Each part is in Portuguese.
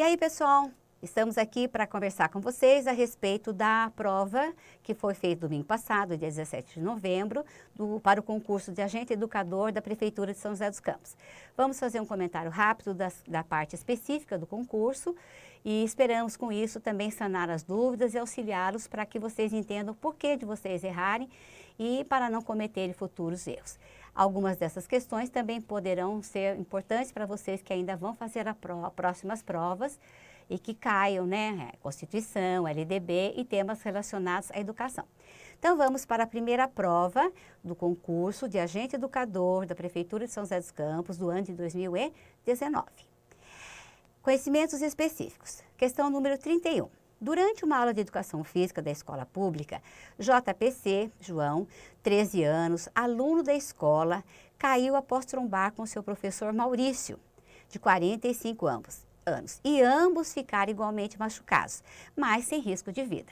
aí, pessoal, estamos aqui para conversar com vocês a respeito da prova que foi feita domingo passado, dia 17 de novembro, para o concurso de agente educador da Prefeitura de São José dos Campos. Vamos fazer um comentário rápido da parte específica do concurso e esperamos com isso também sanar as dúvidas e auxiliá-los para que vocês entendam o porquê de vocês errarem e para não cometerem futuros erros. Algumas dessas questões também poderão ser importantes para vocês que ainda vão fazer as próximas provas e que caiam, né, Constituição, LDB e temas relacionados à educação. Então vamos para a primeira prova do concurso de agente educador da Prefeitura de São José dos Campos do ano de 2019. Conhecimentos específicos. Questão número 31. Durante uma aula de educação física da escola pública, JPC, João, 13 anos, aluno da escola, caiu após trombar com seu professor Maurício, de 45 anos, e ambos ficaram igualmente machucados, mas sem risco de vida.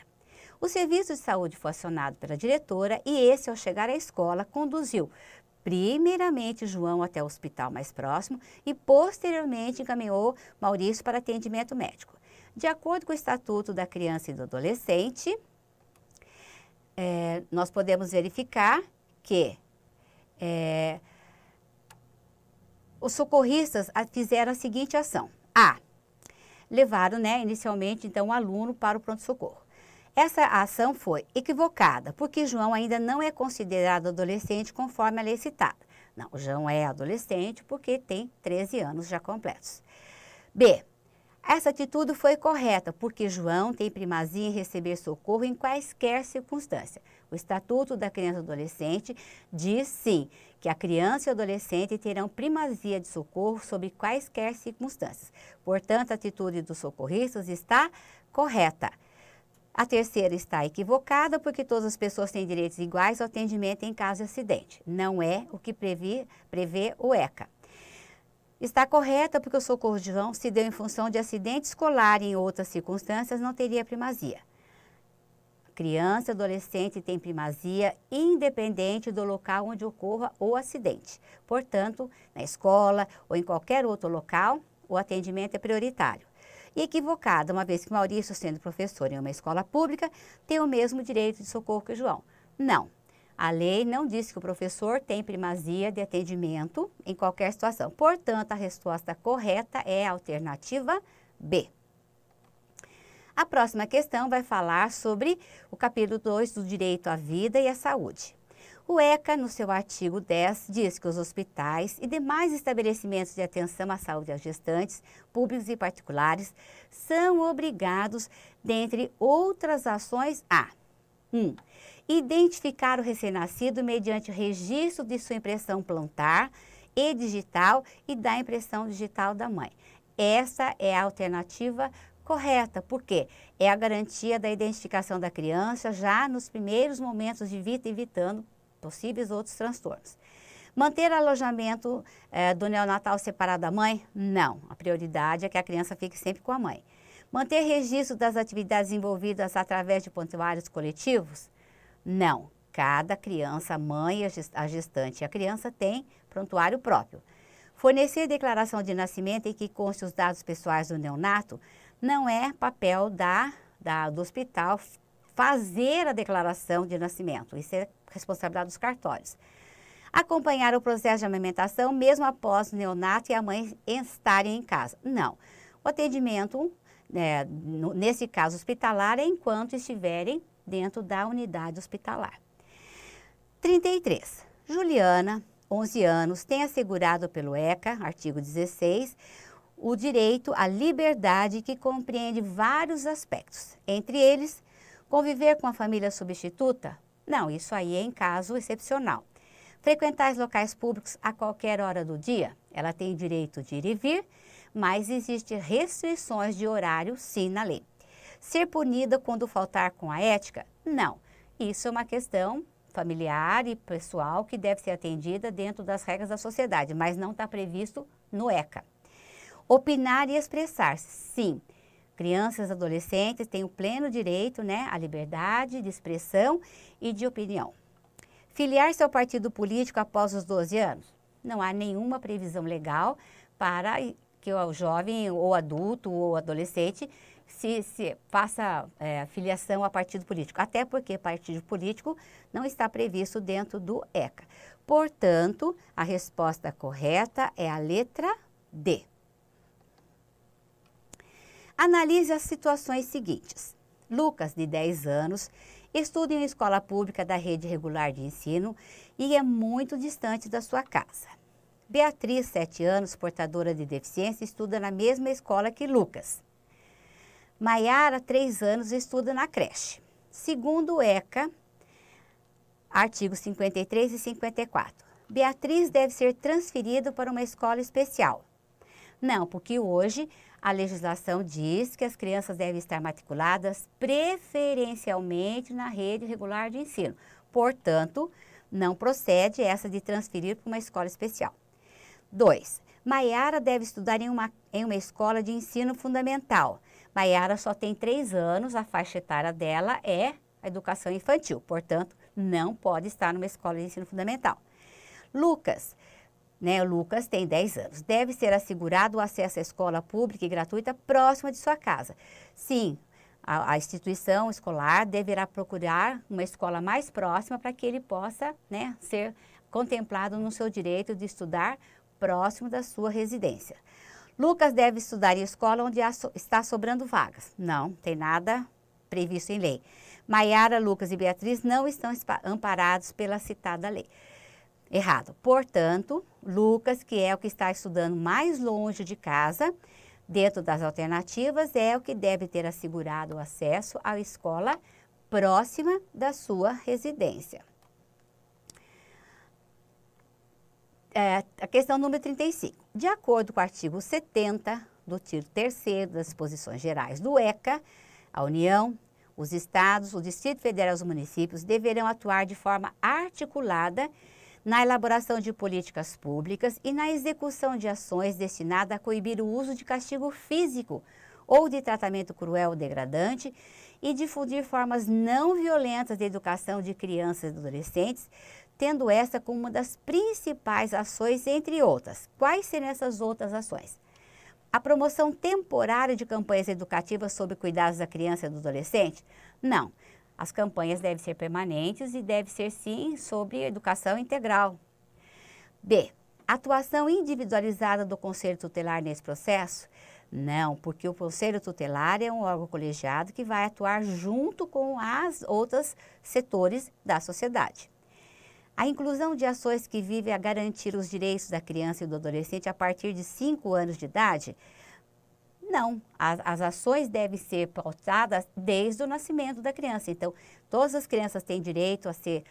O serviço de saúde foi acionado pela diretora e esse, ao chegar à escola, conduziu primeiramente João até o hospital mais próximo e posteriormente encaminhou Maurício para atendimento médico. De acordo com o Estatuto da Criança e do Adolescente, nós podemos verificar que os socorristas fizeram a seguinte ação. A. Levaram, inicialmente, então, o aluno para o pronto-socorro. Essa ação foi equivocada, porque João ainda não é considerado adolescente conforme a lei citada. Não, João é adolescente porque tem 13 anos já completos. B. Essa atitude foi correta, porque João tem primazia em receber socorro em quaisquer circunstâncias. O Estatuto da Criança e do Adolescente diz, sim, que a criança e o adolescente terão primazia de socorro sob quaisquer circunstâncias. Portanto, a atitude dos socorristas está correta. A terceira está equivocada, porque todas as pessoas têm direitos iguais ao atendimento em caso de acidente. Não é o que prevê o ECA. Está correta porque o socorro de João se deu em função de acidente escolar e em outras circunstâncias não teria primazia. Criança e adolescente tem primazia independente do local onde ocorra o acidente. Portanto, na escola ou em qualquer outro local, o atendimento é prioritário. E equivocada, uma vez que Maurício, sendo professor em uma escola pública, tem o mesmo direito de socorro que João. Não. A lei não diz que o professor tem primazia de atendimento em qualquer situação. Portanto, a resposta correta é a alternativa B. A próxima questão vai falar sobre o capítulo 2 do direito à vida e à saúde. O ECA, no seu artigo 10, diz que os hospitais e demais estabelecimentos de atenção à saúde às gestantes, públicos e particulares, são obrigados, dentre outras ações, a 1. Identificar o recém-nascido mediante o registro de sua impressão plantar e digital e da impressão digital da mãe. Essa é a alternativa correta, porque é a garantia da identificação da criança já nos primeiros momentos de vida, evitando possíveis outros transtornos. Manter alojamento do neonatal separado da mãe? Não. A prioridade é que a criança fique sempre com a mãe. Manter registro das atividades envolvidas através de prontuários coletivos? Não. Cada criança, a mãe, a gestante e a criança tem prontuário próprio. Fornecer declaração de nascimento em que conste os dados pessoais do neonato não é papel do hospital fazer a declaração de nascimento. Isso é responsabilidade dos cartórios. Acompanhar o processo de amamentação mesmo após o neonato e a mãe estarem em casa. Não. O atendimento, nesse caso hospitalar, é enquanto estiverem dentro da unidade hospitalar. 33. Juliana, 11 anos, tem assegurado pelo ECA, artigo 16, o direito à liberdade que compreende vários aspectos. Entre eles, conviver com a família substituta? Não, isso aí é em caso excepcional. Frequentar os locais públicos a qualquer hora do dia? Ela tem direito de ir e vir, mas existem restrições de horário, sim, na lei. Ser punida quando faltar com a ética? Não. Isso é uma questão familiar e pessoal que deve ser atendida dentro das regras da sociedade, mas não está previsto no ECA. Opinar e expressar-se? Sim. Crianças e adolescentes têm o pleno direito, à liberdade de expressão e de opinião. Filiar-se ao partido político após os 12 anos? Não há nenhuma previsão legal para que o jovem ou adulto ou adolescente se faça filiação a partido político, até porque partido político não está previsto dentro do ECA. Portanto, a resposta correta é a letra D. Analise as situações seguintes. Lucas, de 10 anos, estuda em uma escola pública da rede regular de ensino e é muito distante da sua casa. Beatriz, 7 anos, portadora de deficiência, estuda na mesma escola que Lucas. Maiara, 3 anos, estuda na creche. Segundo o ECA, artigos 53 e 54, Beatriz deve ser transferida para uma escola especial. Não, porque hoje a legislação diz que as crianças devem estar matriculadas preferencialmente na rede regular de ensino. Portanto, não procede essa de transferir para uma escola especial. 2. Maiara deve estudar em uma escola de ensino fundamental. Maiara só tem 3 anos, a faixa etária dela é a educação infantil, portanto, não pode estar numa escola de ensino fundamental. Lucas, Lucas tem 10 anos, deve ser assegurado o acesso à escola pública e gratuita próxima de sua casa. Sim, a instituição escolar deverá procurar uma escola mais próxima para que ele possa, ser contemplado no seu direito de estudar próximo da sua residência. Lucas deve estudar em escola onde está sobrando vagas. Não, tem nada previsto em lei. Maiara, Lucas e Beatriz não estão amparados pela citada lei. Errado. Portanto, Lucas, que é o que está estudando mais longe de casa, dentro das alternativas, é o que deve ter assegurado o acesso à escola próxima da sua residência. A questão número 35. De acordo com o artigo 70 do título 3º das disposições gerais do ECA, a União, os estados, o Distrito Federal e os municípios deverão atuar de forma articulada na elaboração de políticas públicas e na execução de ações destinadas a coibir o uso de castigo físico ou de tratamento cruel ou degradante e difundir formas não violentas de educação de crianças e adolescentes, tendo essa como uma das principais ações, entre outras. Quais seriam essas outras ações? A promoção temporária de campanhas educativas sobre cuidados da criança e do adolescente? Não. As campanhas devem ser permanentes e devem ser, sim, sobre educação integral. B. Atuação individualizada do Conselho Tutelar nesse processo? Não, porque o Conselho Tutelar é um órgão colegiado que vai atuar junto com as outros setores da sociedade. A inclusão de ações que visem a garantir os direitos da criança e do adolescente a partir de 5 anos de idade? Não, as ações devem ser pautadas desde o nascimento da criança. Então, todas as crianças têm direito a ser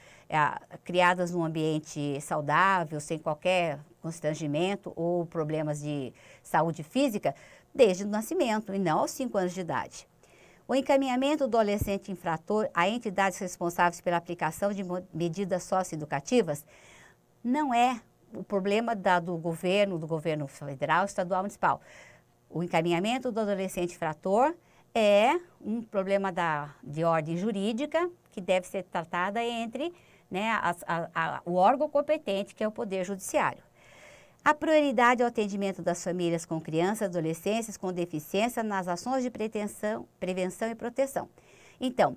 criadas num ambiente saudável, sem qualquer constrangimento ou problemas de saúde física, desde o nascimento e não aos 5 anos de idade. O encaminhamento do adolescente infrator a entidades responsáveis pela aplicação de medidas socioeducativas não é o problema do governo federal, estadual, municipal. O encaminhamento do adolescente infrator é um problema de ordem jurídica que deve ser tratada entre o órgão competente, que é o Poder Judiciário. A prioridade ao atendimento das famílias com crianças e adolescentes com deficiência nas ações de prevenção e proteção. Então,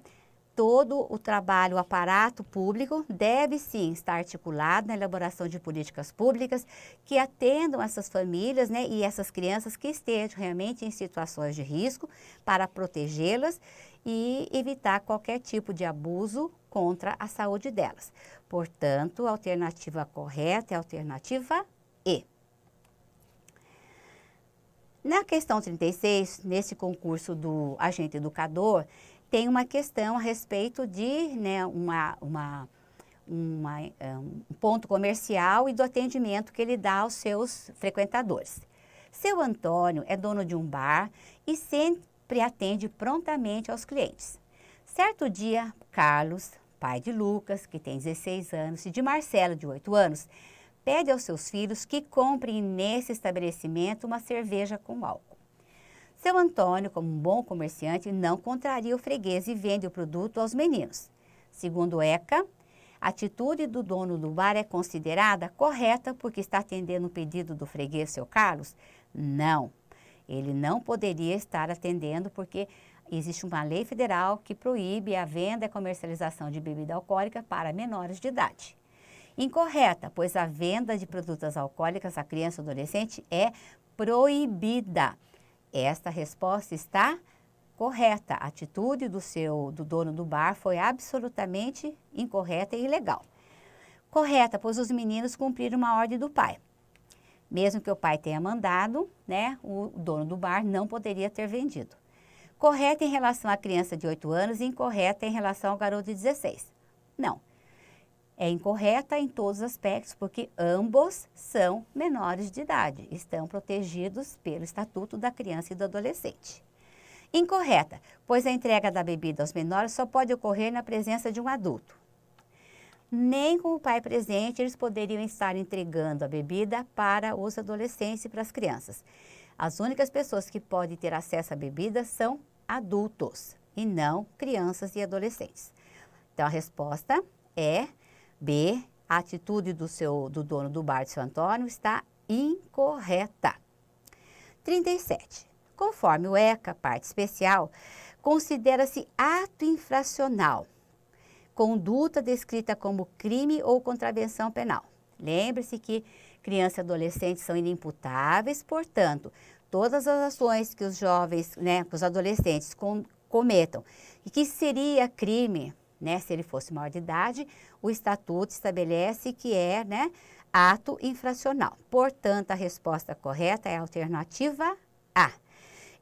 todo o trabalho, o aparato público deve sim estar articulado na elaboração de políticas públicas que atendam essas famílias e essas crianças que estejam realmente em situações de risco para protegê-las e evitar qualquer tipo de abuso contra a saúde delas. Portanto, a alternativa correta é a alternativa E. Na questão 36, nesse concurso do agente educador, tem uma questão a respeito de um ponto comercial e do atendimento que ele dá aos seus frequentadores. Seu Antônio é dono de um bar e sempre atende prontamente aos clientes. Certo dia, Carlos, pai de Lucas, que tem 16 anos, e de Marcelo, de 8 anos, pede aos seus filhos que comprem nesse estabelecimento uma cerveja com álcool. Seu Antônio, como um bom comerciante, não contraria o freguês e vende o produto aos meninos. Segundo o ECA, A atitude do dono do bar é considerada correta porque está atendendo um pedido do freguês, seu Carlos? Não. Ele não poderia estar atendendo porque existe uma lei federal que proíbe a venda e comercialização de bebida alcoólica para menores de idade. Incorreta, pois a venda de produtos alcoólicos a criança e adolescente é proibida. Esta resposta está correta. A atitude do dono do bar foi absolutamente incorreta e ilegal. Correta, pois os meninos cumpriram uma ordem do pai. Mesmo que o pai tenha mandado, né, o dono do bar não poderia ter vendido. Correta em relação à criança de 8 anos e incorreta em relação ao garoto de 16. Não. É incorreta em todos os aspectos, porque ambos são menores de idade, estão protegidos pelo Estatuto da Criança e do Adolescente. Incorreta, pois a entrega da bebida aos menores só pode ocorrer na presença de um adulto. Nem com o pai presente eles poderiam estar entregando a bebida para os adolescentes e para as crianças. As únicas pessoas que podem ter acesso à bebida são adultos e não crianças e adolescentes. Então a resposta é B, a atitude do dono do bar de Seu Antônio está incorreta. 37. Conforme o ECA, parte especial, considera-se ato infracional, conduta descrita como crime ou contravenção penal. Lembre-se que crianças e adolescentes são inimputáveis, portanto, todas as ações que os jovens, né, que os adolescentes cometam e que seria crime, né, se ele fosse maior de idade, o Estatuto estabelece que é, né, ato infracional. Portanto, a resposta correta é a alternativa A.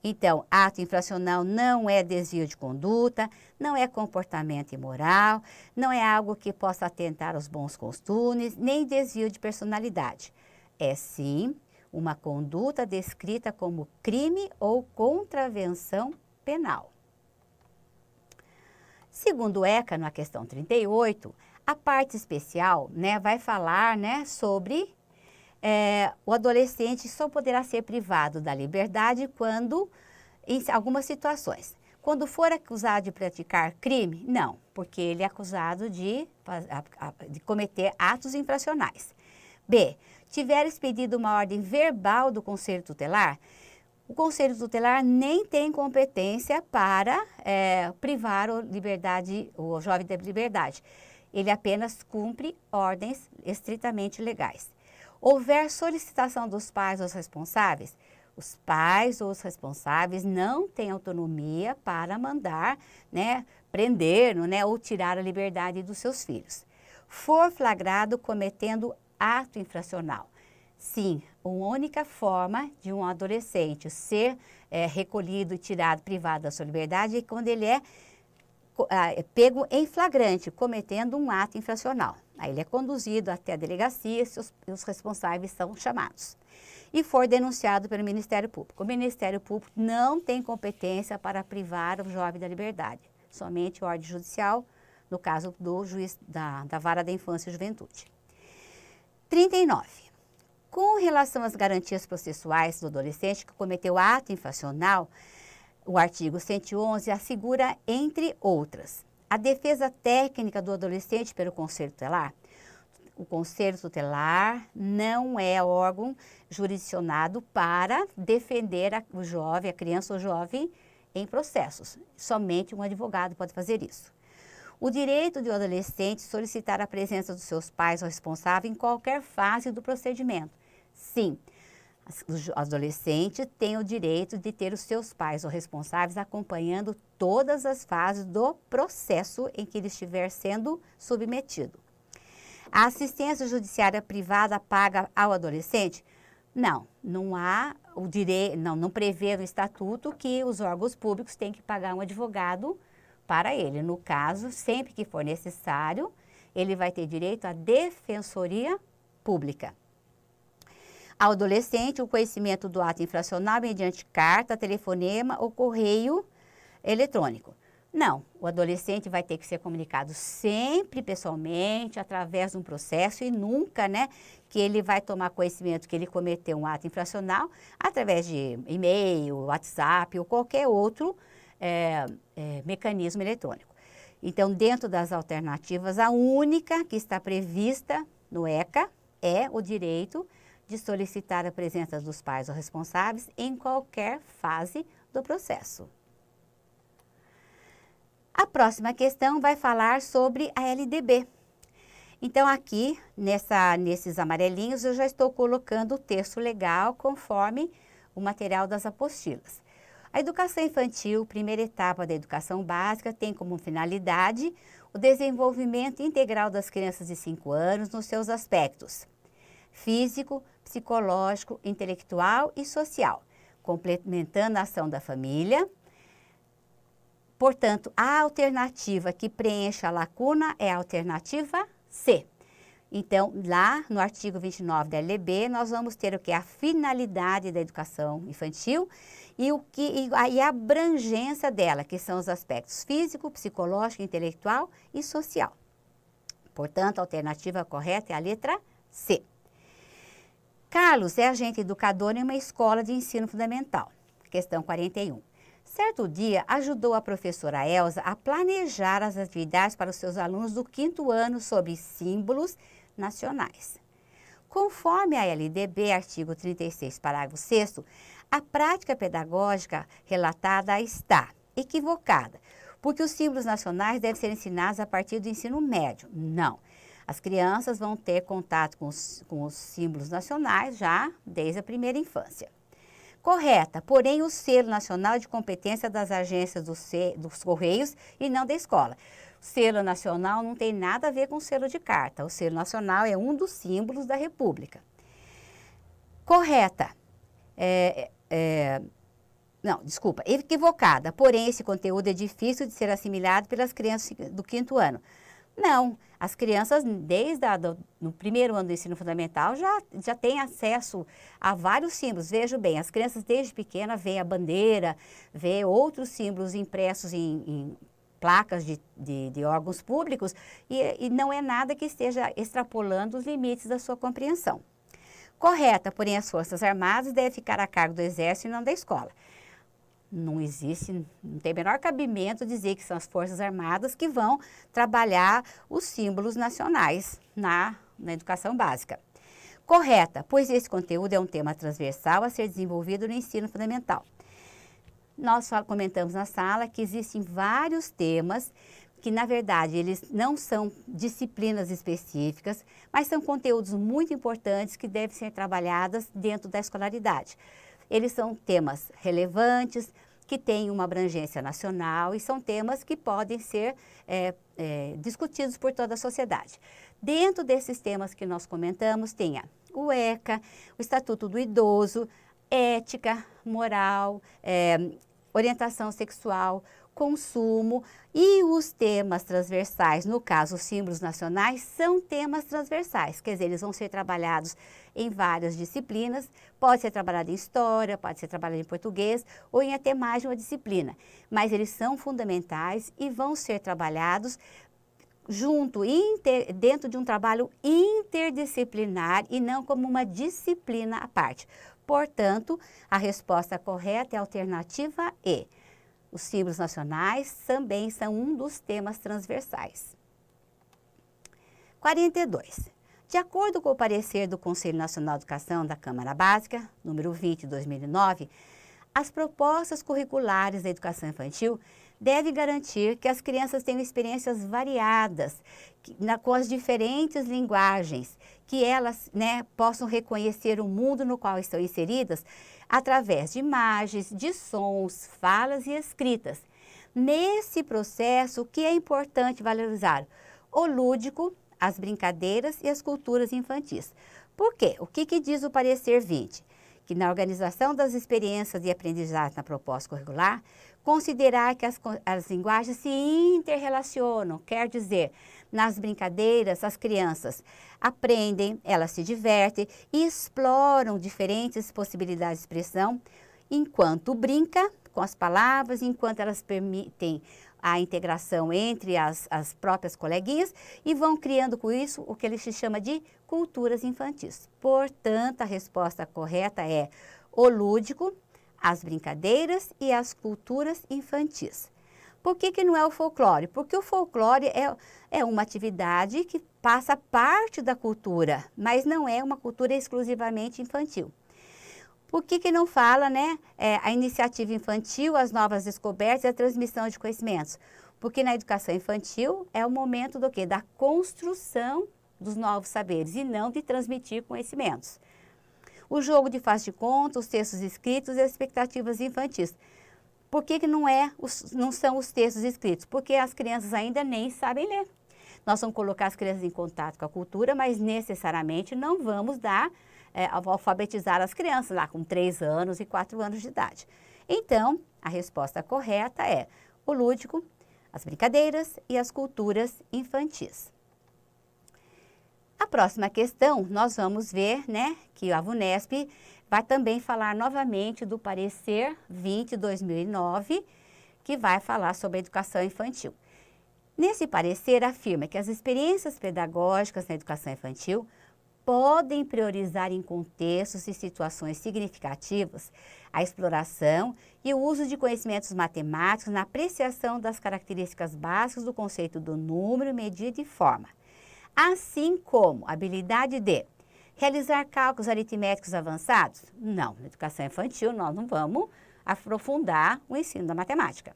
Então, ato infracional não é desvio de conduta, não é comportamento imoral, não é algo que possa atentar aos bons costumes, nem desvio de personalidade. É sim uma conduta descrita como crime ou contravenção penal. Segundo o ECA, na questão 38, a parte especial, né, vai falar, né, sobre o adolescente só poderá ser privado da liberdade quando, em algumas situações. Quando for acusado de praticar crime, não, porque ele é acusado de cometer atos infracionais. B, tiver expedido uma ordem verbal do Conselho Tutelar, o Conselho Tutelar nem tem competência para privar o jovem da liberdade. Ele apenas cumpre ordens estritamente legais. Houver solicitação dos pais ou responsáveis, os pais ou os responsáveis não têm autonomia para mandar, né, prender, né, ou tirar a liberdade dos seus filhos. For flagrado cometendo ato infracional. Sim, a única forma de um adolescente ser recolhido, tirado, privado da sua liberdade é quando ele é pego em flagrante, cometendo um ato infracional. Aí ele é conduzido até a delegacia e os responsáveis são chamados. E for denunciado pelo Ministério Público. O Ministério Público não tem competência para privar o jovem da liberdade. Somente ordem judicial, no caso do juiz da Vara da Infância e Juventude. 39. Com relação às garantias processuais do adolescente que cometeu ato infracional, o artigo 111 assegura, entre outras, a defesa técnica do adolescente pelo Conselho Tutelar. O Conselho Tutelar não é órgão jurisdicionado para defender o jovem, a criança ou jovem em processos. Somente um advogado pode fazer isso. O direito do adolescente solicitar a presença dos seus pais ou responsável em qualquer fase do procedimento. Sim, o adolescente tem o direito de ter os seus pais ou responsáveis acompanhando todas as fases do processo em que ele estiver sendo submetido. A assistência judiciária privada paga ao adolescente? Não, não há o direito, não prevê no estatuto que os órgãos públicos têm que pagar um advogado para ele. No caso, sempre que for necessário, ele vai ter direito à defensoria pública. Ao adolescente, o conhecimento do ato infracional mediante carta, telefonema ou correio eletrônico. Não, o adolescente vai ter que ser comunicado sempre pessoalmente, através de um processo e nunca, né, que ele vai tomar conhecimento que ele cometeu um ato infracional através de e-mail, WhatsApp ou qualquer outro mecanismo eletrônico. Então, dentro das alternativas, a única que está prevista no ECA é o direito de solicitar a presença dos pais ou responsáveis em qualquer fase do processo. A próxima questão vai falar sobre a LDB. Então, aqui, nesses amarelinhos, eu já estou colocando o texto legal conforme o material das apostilas. A educação infantil, primeira etapa da educação básica, tem como finalidade o desenvolvimento integral das crianças de 5 anos nos seus aspectos físico, psicológico, intelectual e social, complementando a ação da família. Portanto, a alternativa que preenche a lacuna é a alternativa C. Então, lá no artigo 29 da LDB, nós vamos ter o que é a finalidade da educação infantil e a abrangência dela, que são os aspectos físico, psicológico, intelectual e social. Portanto, a alternativa correta é a letra C. Carlos é agente educador em uma escola de ensino fundamental. Questão 41. Certo dia, ajudou a professora Elza a planejar as atividades para os seus alunos do 5º ano sobre símbolos nacionais. Conforme a LDB, artigo 36, parágrafo 6º, a prática pedagógica relatada está equivocada, porque os símbolos nacionais devem ser ensinados a partir do ensino médio. Não. As crianças vão ter contato com os símbolos nacionais já desde a primeira infância. Correta, porém o selo nacional é de competência das agências dos Correios e não da escola. O selo nacional não tem nada a ver com o selo de carta. O selo nacional é um dos símbolos da República. Correta. Não, desculpa, equivocada. Porém, esse conteúdo é difícil de ser assimilado pelas crianças do 5º ano. Não, as crianças desde no 1º ano do ensino fundamental já têm acesso a vários símbolos. Veja bem, as crianças desde pequena veem a bandeira, veem outros símbolos impressos em placas de órgãos públicos e não é nada que esteja extrapolando os limites da sua compreensão. Correta, porém as Forças Armadas devem ficar a cargo do Exército e não da escola. Não tem o menor cabimento dizer que são as Forças Armadas que vão trabalhar os símbolos nacionais na educação básica. Correta, pois esse conteúdo é um tema transversal a ser desenvolvido no ensino fundamental. Nós comentamos na sala que existem vários temas que, na verdade, eles não são disciplinas específicas, mas são conteúdos muito importantes que devem ser trabalhados dentro da escolaridade. Eles são temas relevantes, que têm uma abrangência nacional e são temas que podem ser discutidos por toda a sociedade. Dentro desses temas que nós comentamos, tem o ECA, o Estatuto do Idoso, ética, moral, orientação sexual, consumo e os temas transversais, no caso os símbolos nacionais, são temas transversais, quer dizer, eles vão ser trabalhados em várias disciplinas, pode ser trabalhado em história, pode ser trabalhado em português ou em até mais de uma disciplina, mas eles são fundamentais e vão ser trabalhados dentro de um trabalho interdisciplinar e não como uma disciplina à parte. Portanto, a resposta correta é a alternativa E. Os símbolos nacionais também são um dos temas transversais. 42. De acordo com o parecer do Conselho Nacional de Educação da Câmara Básica, número 20 de 2009, as propostas curriculares da educação infantil devem garantir que as crianças tenham experiências variadas, com as diferentes linguagens, que elas possam reconhecer o mundo no qual estão inseridas através de imagens, de sons, falas e escritas. Nesse processo, o que é importante valorizar? O lúdico, as brincadeiras e as culturas infantis. Por quê? O que diz o parecer 20? Que na organização das experiências de aprendizagem na proposta curricular, considerar que as linguagens se interrelacionam, quer dizer, nas brincadeiras as crianças aprendem, elas se divertem e exploram diferentes possibilidades de expressão, enquanto brinca com as palavras, enquanto elas permitem a integração entre as próprias coleguinhas e vão criando com isso o que ele se chama de culturas infantis. Portanto, a resposta correta é o lúdico, as brincadeiras e as culturas infantis. Por que não é o folclore? Porque o folclore é uma atividade que passa parte da cultura, mas não é uma cultura exclusivamente infantil. Por que não fala, né, a iniciativa infantil, as novas descobertas e a transmissão de conhecimentos? Porque na educação infantil é o momento do quê? Da construção dos novos saberes e não de transmitir conhecimentos. O jogo de faz de conta, os textos escritos e as expectativas infantis. Por que não são os textos escritos? Porque as crianças ainda nem sabem ler. Nós vamos colocar as crianças em contato com a cultura, mas necessariamente não vamos alfabetizar as crianças lá com 3 anos e 4 anos de idade. Então, a resposta correta é o lúdico, as brincadeiras e as culturas infantis. A próxima questão, nós vamos ver, né, que a VUNESP vai também falar novamente do parecer 20/2009, que vai falar sobre a educação infantil. Nesse parecer, afirma que as experiências pedagógicas na educação infantil podem priorizar em contextos e situações significativas a exploração e o uso de conhecimentos matemáticos na apreciação das características básicas do conceito do número, medida e forma, assim como a habilidade de realizar cálculos aritméticos avançados. Não, na educação infantil nós não vamos aprofundar o ensino da matemática.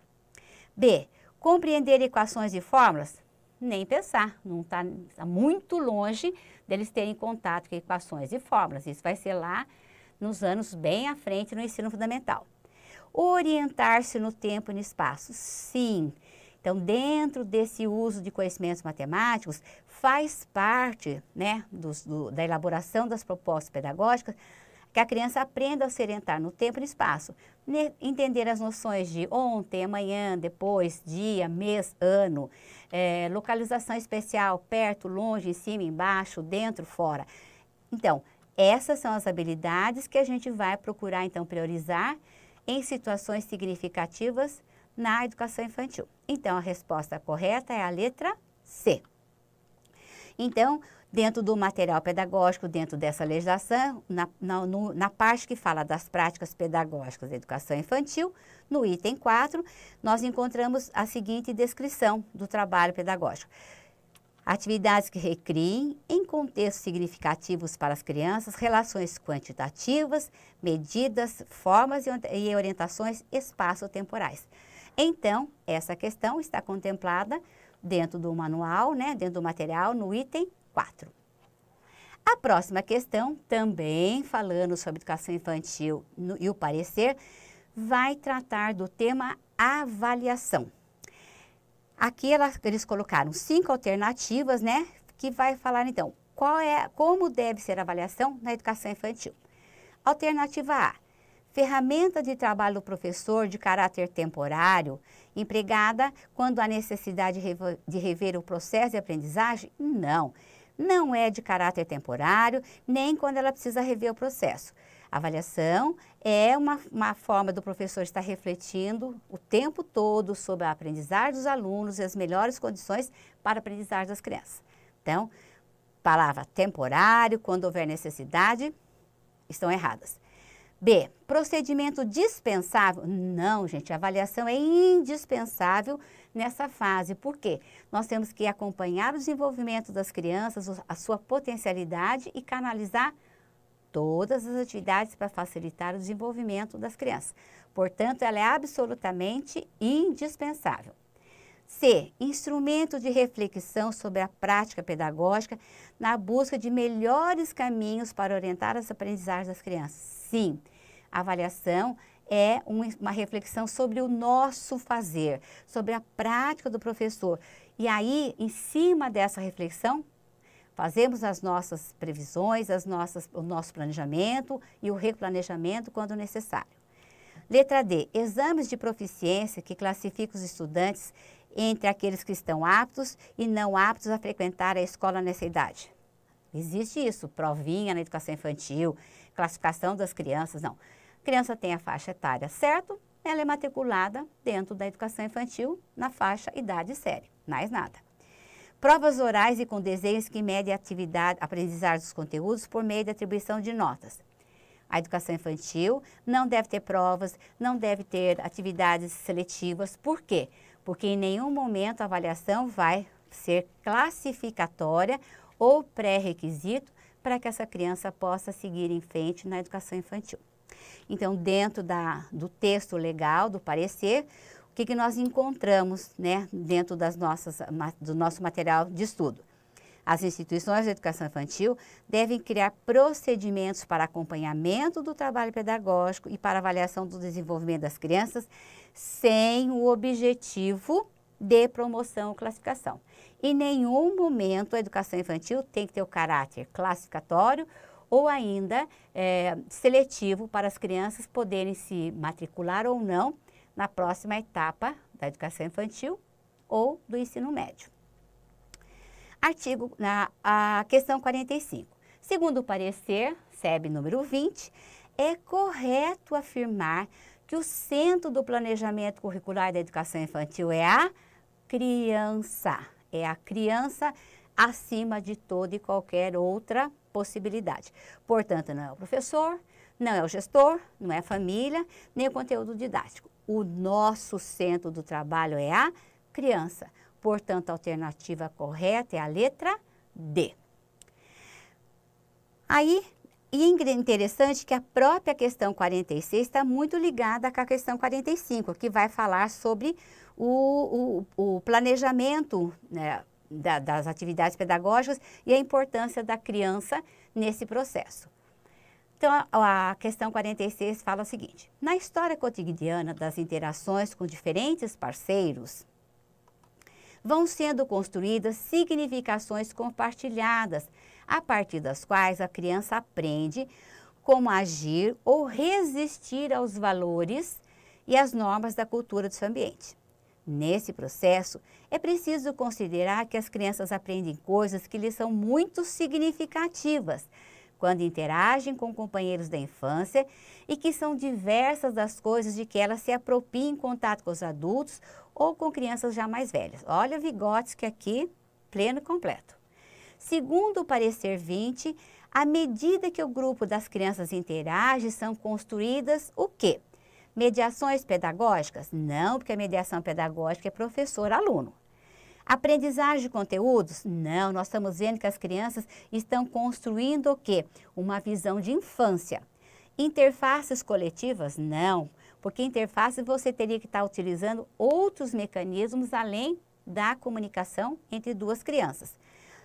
B, compreender equações e fórmulas? Nem pensar, não está muito longe deles terem contato com equações e fórmulas. Isso vai ser lá nos anos bem à frente no ensino fundamental. Orientar-se no tempo e no espaço? Sim. Então, dentro desse uso de conhecimentos matemáticos, faz parte, né, da elaboração das propostas pedagógicas que a criança aprenda a se orientar no tempo e no espaço, entender as noções de ontem, amanhã, depois, dia, mês, ano, localização especial, perto, longe, em cima, embaixo, dentro, fora. Então, essas são as habilidades que a gente vai procurar, então, priorizar em situações significativas na educação infantil. Então, a resposta correta é a letra C. Então, dentro do material pedagógico, dentro dessa legislação, na parte que fala das práticas pedagógicas da educação infantil, no item 4, nós encontramos a seguinte descrição do trabalho pedagógico. Atividades que recriem, em contextos significativos para as crianças, relações quantitativas, medidas, formas e orientações espaço-temporais. Então, essa questão está contemplada dentro do manual, né, dentro do material, no item 4. A próxima questão, também falando sobre educação infantil e o parecer, vai tratar do tema avaliação. Aqui eles colocaram 5 alternativas, né, que vai falar então, como deve ser a avaliação na educação infantil. Alternativa A, ferramenta de trabalho do professor de caráter temporário, empregada quando há necessidade de rever o processo de aprendizagem? Não. Não é de caráter temporário, nem quando ela precisa rever o processo. A avaliação é uma forma do professor estar refletindo o tempo todo sobre a aprendizagem dos alunos e as melhores condições para a aprendizagem das crianças. Então, palavra temporário, quando houver necessidade, estão erradas. B, procedimento dispensável? Não, gente, a avaliação é indispensável nessa fase. Por quê? Nós temos que acompanhar o desenvolvimento das crianças, a sua potencialidade e canalizar todas as atividades para facilitar o desenvolvimento das crianças. Portanto, ela é absolutamente indispensável. C, instrumento de reflexão sobre a prática pedagógica na busca de melhores caminhos para orientar as aprendizagens das crianças. Sim, a avaliação é uma reflexão sobre o nosso fazer, sobre a prática do professor. E aí, em cima dessa reflexão, fazemos as nossas previsões, o nosso planejamento e o replanejamento quando necessário. Letra D, exames de proficiência que classificam os estudantes entre aqueles que estão aptos e não aptos a frequentar a escola nessa idade. Existe isso, provinha na educação infantil, classificação das crianças, não. A criança tem a faixa etária certo, ela é matriculada dentro da educação infantil na faixa idade série, mais nada. Provas orais e com desenhos que medem a atividade, aprendizagem dos conteúdos por meio de atribuição de notas. A educação infantil não deve ter provas, não deve ter atividades seletivas. Por quê? porque em nenhum momento a avaliação vai ser classificatória ou pré-requisito para que essa criança possa seguir em frente na educação infantil. Então, dentro do texto legal, do parecer, o que nós encontramos, né, dentro do nosso material de estudo? As instituições de educação infantil devem criar procedimentos para acompanhamento do trabalho pedagógico e para avaliação do desenvolvimento das crianças, sem o objetivo de promoção ou classificação. Em nenhum momento a educação infantil tem que ter o caráter classificatório ou ainda seletivo para as crianças poderem se matricular ou não na próxima etapa da educação infantil ou do ensino médio. A questão 45. Segundo o parecer, SEB número 20, é correto afirmar que o centro do planejamento curricular da educação infantil é a criança. É a criança acima de toda e qualquer outra possibilidade. Portanto, não é o professor, não é o gestor, não é a família, nem o conteúdo didático. O nosso centro do trabalho é a criança. Portanto, a alternativa correta é a letra D. Aí, e é interessante que a própria questão 46 está muito ligada com a questão 45, que vai falar sobre o planejamento, né, das atividades pedagógicas e a importância da criança nesse processo. Então, a questão 46 fala o seguinte: na história cotidiana das interações com diferentes parceiros, vão sendo construídas significações compartilhadas, a partir das quais a criança aprende como agir ou resistir aos valores e às normas da cultura do seu ambiente. Nesse processo, é preciso considerar que as crianças aprendem coisas que lhes são muito significativas quando interagem com companheiros da infância e que são diversas das coisas de que elas se apropriem em contato com os adultos ou com crianças já mais velhas. Olha o Vygotsky aqui, pleno e completo. Segundo o parecer 20, à medida que o grupo das crianças interage, são construídas o quê? Mediações pedagógicas? Não, porque a mediação pedagógica é professor-aluno. Aprendizagem de conteúdos? Não, nós estamos vendo que as crianças estão construindo o quê? Uma visão de infância. Interfaces coletivas? Não, porque interface você teria que estar utilizando outros mecanismos além da comunicação entre duas crianças.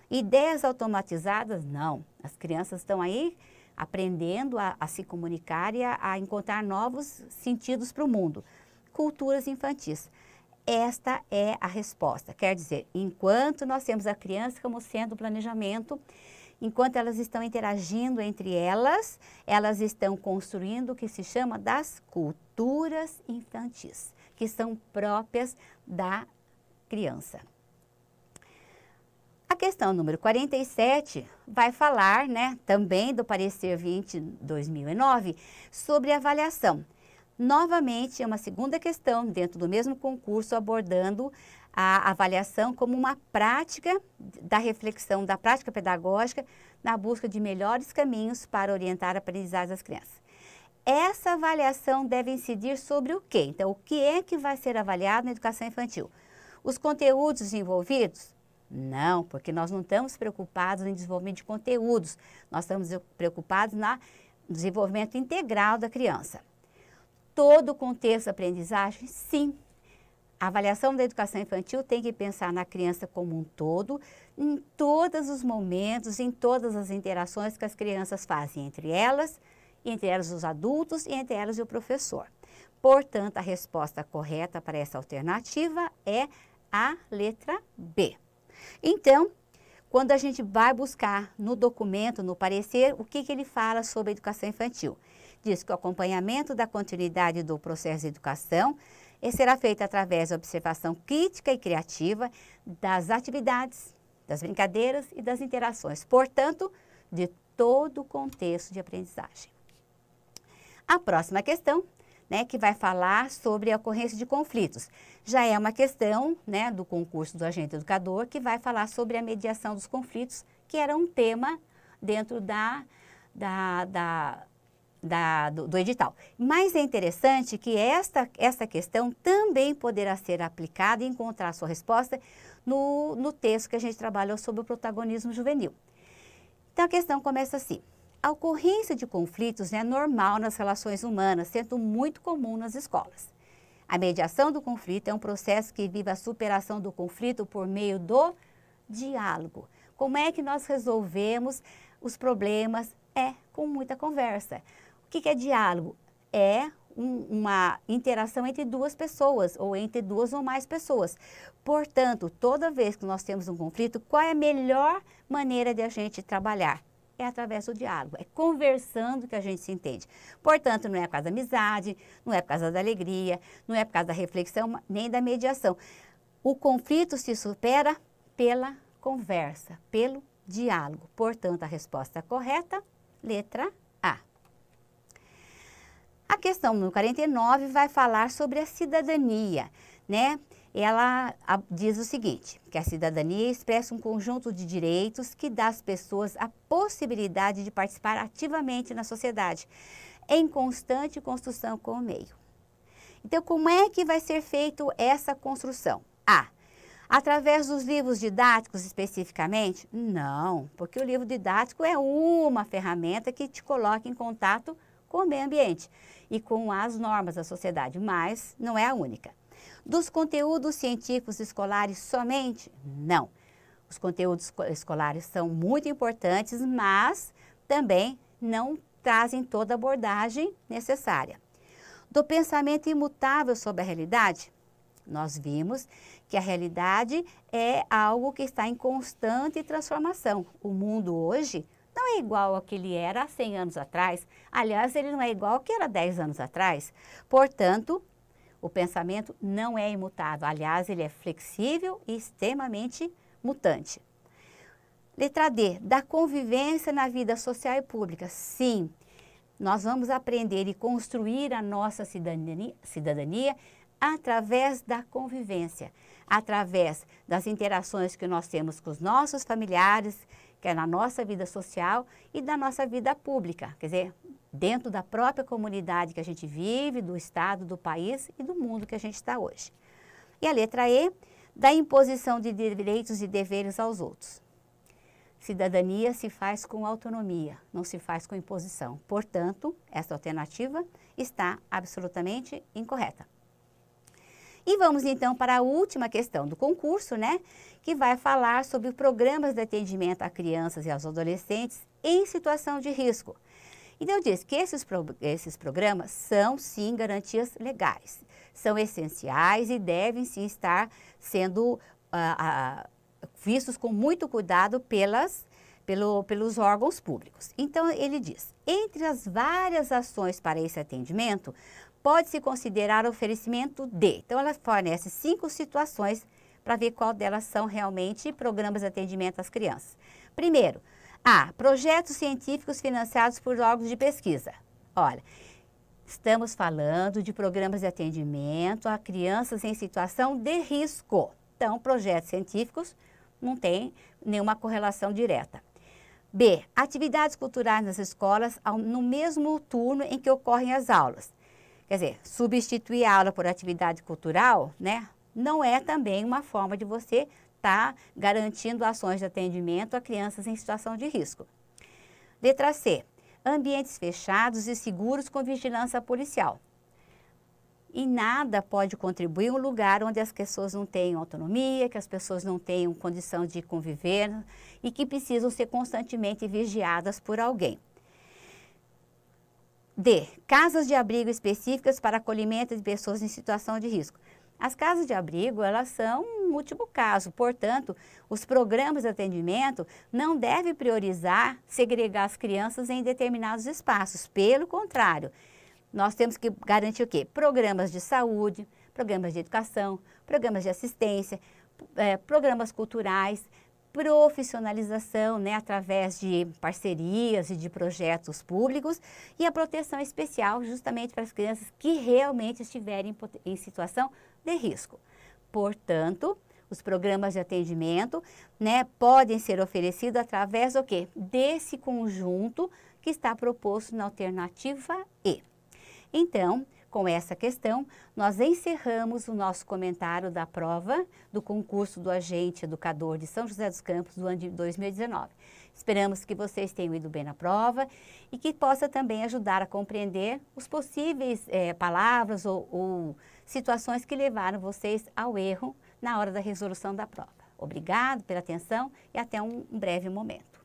Ideias automatizadas? Não, as crianças estão aí aprendendo a se comunicar e a encontrar novos sentidos para o mundo. Culturas infantis. Esta é a resposta. Quer dizer, enquanto nós temos a criança como sendo o planejamento, enquanto elas estão interagindo entre elas, elas estão construindo o que se chama das culturas infantis, que são próprias da criança. A questão número 47 vai falar, né, também do parecer 20/2009, sobre avaliação. Novamente, é uma segunda questão dentro do mesmo concurso, abordando a avaliação como uma prática da reflexão, da prática pedagógica, na busca de melhores caminhos para orientar a aprendizagem das crianças. Essa avaliação deve incidir sobre o quê? Então, o que é que vai ser avaliado na educação infantil? Os conteúdos desenvolvidos? Não, porque nós não estamos preocupados em desenvolvimento de conteúdos, nós estamos preocupados no desenvolvimento integral da criança. Todo o contexto da aprendizagem? Sim. A avaliação da educação infantil tem que pensar na criança como um todo, em todos os momentos, em todas as interações que as crianças fazem entre elas os adultos e entre elas e o professor. Portanto, a resposta correta para essa alternativa é a letra B. Então, quando a gente vai buscar no documento, no parecer, o que ele fala sobre a educação infantil? Diz que o acompanhamento da continuidade do processo de educação será feito através da observação crítica e criativa das atividades, das brincadeiras e das interações, portanto, de todo o contexto de aprendizagem. A próxima questão, né, que vai falar sobre a ocorrência de conflitos. Já é uma questão, né, do concurso do agente educador, que vai falar sobre a mediação dos conflitos, que era um tema dentro da do edital. Mas é interessante que esta questão também poderá ser aplicada e encontrar sua resposta no texto que a gente trabalhou sobre o protagonismo juvenil. Então a questão começa assim: a ocorrência de conflitos é normal nas relações humanas, sendo muito comum nas escolas. A mediação do conflito é um processo que vive a superação do conflito por meio do diálogo. Como é que nós resolvemos os problemas? É com muita conversa. O que é diálogo? É uma interação entre duas pessoas ou entre duas ou mais pessoas. Portanto, toda vez que nós temos um conflito, qual é a melhor maneira de a gente trabalhar? É através do diálogo, é conversando que a gente se entende. Portanto, não é por causa da amizade, não é por causa da alegria, não é por causa da reflexão, nem da mediação. O conflito se supera pela conversa, pelo diálogo. Portanto, a resposta correta, letra A. A questão número 49 vai falar sobre a cidadania, né? Ela diz o seguinte, que a cidadania expressa um conjunto de direitos que dá às pessoas a possibilidade de participar ativamente na sociedade, em constante construção com o meio. Então, como é que vai ser feita essa construção? A. Através dos livros didáticos especificamente? Não, porque o livro didático é uma ferramenta que te coloca em contato com o meio ambiente e com as normas da sociedade, mas não é a única. Dos conteúdos científicos escolares somente? Não. Os conteúdos escolares são muito importantes, mas também não trazem toda a abordagem necessária. Do pensamento imutável sobre a realidade? Nós vimos que a realidade é algo que está em constante transformação. O mundo hoje não é igual ao que ele era há 100 anos atrás. Aliás, ele não é igual ao que era 10 anos atrás. Portanto, o pensamento não é imutável. Aliás, ele é flexível e extremamente mutante. Letra D, da convivência na vida social e pública. Sim, nós vamos aprender e construir a nossa cidadania através da convivência, através das interações que nós temos com os nossos familiares, que é na nossa vida social e da nossa vida pública, quer dizer, dentro da própria comunidade que a gente vive, do estado, do país e do mundo que a gente está hoje. E a letra E, da imposição de direitos e deveres aos outros. Cidadania se faz com autonomia, não se faz com imposição. Portanto, essa alternativa está absolutamente incorreta. E vamos então para a última questão do concurso, né? Que vai falar sobre programas de atendimento a crianças e aos adolescentes em situação de risco. Então, eu disse que esses programas são, sim, garantias legais. São essenciais e devem, sim, estar sendo vistos com muito cuidado pelos órgãos públicos. Então, ele diz, entre as várias ações para esse atendimento, pode-se considerar o oferecimento de. Então, ela fornece 5 situações para ver qual delas são realmente programas de atendimento às crianças. Primeiro, A. Projetos científicos financiados por órgãos de pesquisa. Olha, estamos falando de programas de atendimento a crianças em situação de risco. Então, projetos científicos não tem nenhuma correlação direta. B. Atividades culturais nas escolas no mesmo turno em que ocorrem as aulas. Quer dizer, substituir a aula por atividade cultural, né, não é também uma forma de você estar garantindo ações de atendimento a crianças em situação de risco. Letra C. Ambientes fechados e seguros com vigilância policial. E nada pode contribuir em um lugar onde as pessoas não tenham autonomia, que as pessoas não tenham condição de conviver e que precisam ser constantemente vigiadas por alguém. D. Casas de abrigo específicas para acolhimento de pessoas em situação de risco. As casas de abrigo, elas são um último caso, portanto, os programas de atendimento não devem priorizar segregar as crianças em determinados espaços. Pelo contrário, nós temos que garantir o quê? Programas de saúde, programas de educação, programas de assistência, programas culturais, profissionalização, né, através de parcerias e de projetos públicos e a proteção especial justamente para as crianças que realmente estiverem em situação de risco. Portanto, Os programas de atendimento, né, podem ser oferecidos através do quê? Desse conjunto que está proposto na alternativa E. Então, com essa questão, nós encerramos o nosso comentário da prova do concurso do agente educador de São José dos Campos do ano de 2019. Esperamos que vocês tenham ido bem na prova e que possa também ajudar a compreender os possíveis palavras ou situações que levaram vocês ao erro na hora da resolução da prova. Obrigado pela atenção e até um breve momento.